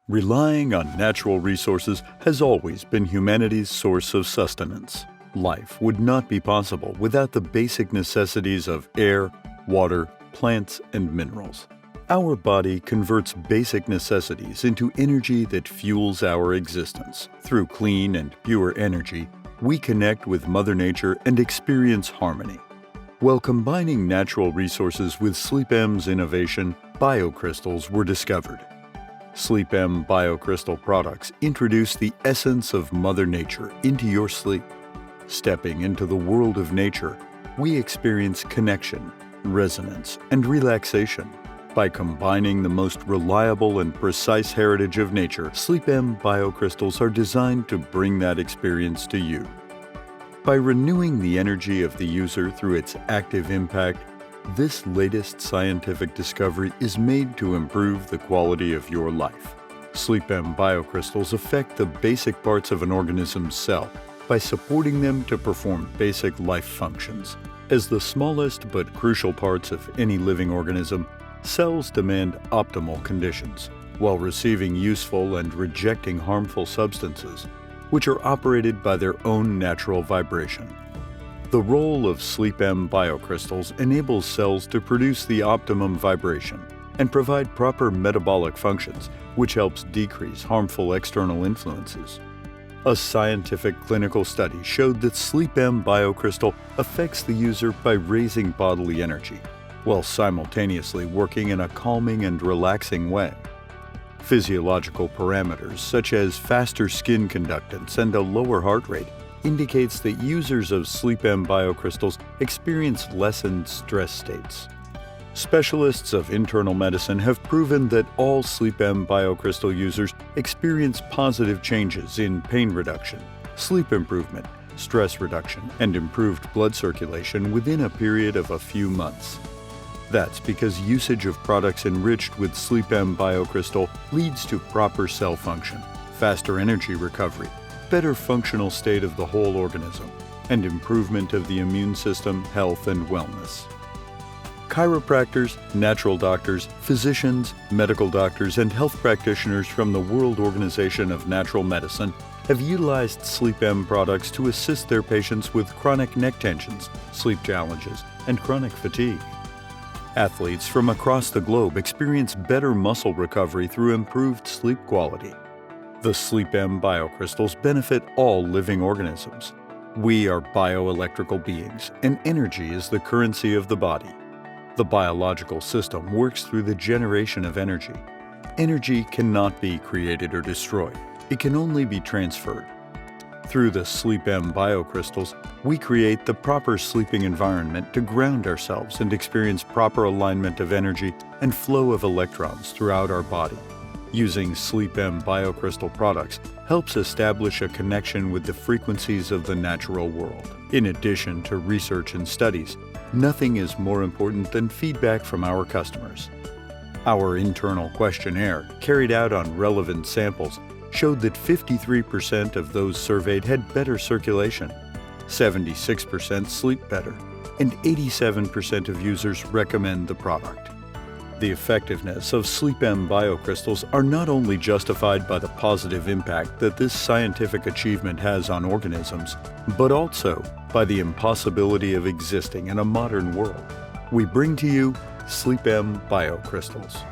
Relying on natural resources has always been humanity's source of sustenance. Life would not be possible without the basic necessities of air, water, plants, and minerals. Our body converts basic necessities into energy that fuels our existence. Through clean and pure energy, we connect with Mother Nature and experience harmony. While combining natural resources with SleepM's innovation, biocrystals were discovered. SleepM biocrystal products introduce the essence of Mother Nature into your sleep. Stepping into the world of nature, we experience connection, resonance, and relaxation. By combining the most reliable and precise heritage of nature, SleepM biocrystals are designed to bring that experience to you. By renewing the energy of the user through its active impact, this latest scientific discovery is made to improve the quality of your life. SleepM biocrystals affect the basic parts of an organism's cell by supporting them to perform basic life functions. As the smallest but crucial parts of any living organism, cells demand optimal conditions while receiving useful and rejecting harmful substances, which are operated by their own natural vibration. The role of SleepM biocrystals enables cells to produce the optimum vibration and provide proper metabolic functions, which helps decrease harmful external influences. A scientific clinical study showed that SleepM biocrystal affects the user by raising bodily energy, while simultaneously working in a calming and relaxing way. Physiological parameters such as faster skin conductance and a lower heart rate indicates that users of SleepM biocrystals experience lessened stress states. Specialists of internal medicine have proven that all SleepM biocrystal users experience positive changes in pain reduction, sleep improvement, stress reduction, and improved blood circulation within a period of a few months. That's because usage of products enriched with SleepM biocrystal leads to proper cell function, faster energy recovery, better functional state of the whole organism, and improvement of the immune system, health, and wellness. Chiropractors, natural doctors, physicians, medical doctors, and health practitioners from the World Organization of Natural Medicine have utilized SleepM products to assist their patients with chronic neck tensions, sleep challenges, and chronic fatigue. Athletes from across the globe experience better muscle recovery through improved sleep quality. The SleepM biocrystals benefit all living organisms. We are bioelectrical beings, and energy is the currency of the body. The biological system works through the generation of energy. Energy cannot be created or destroyed. It can only be transferred. Through the SleepM biocrystals, we create the proper sleeping environment to ground ourselves and experience proper alignment of energy and flow of electrons throughout our body. Using SleepM biocrystal products helps establish a connection with the frequencies of the natural world. In addition to research and studies, nothing is more important than feedback from our customers. Our internal questionnaire, carried out on relevant samples, showed that 53% of those surveyed had better circulation, 76% sleep better, and 87% of users recommend the product. The effectiveness of SleepM biocrystals are not only justified by the positive impact that this scientific achievement has on organisms, but also by the impossibility of existing in a modern world. We bring to you SleepM biocrystals.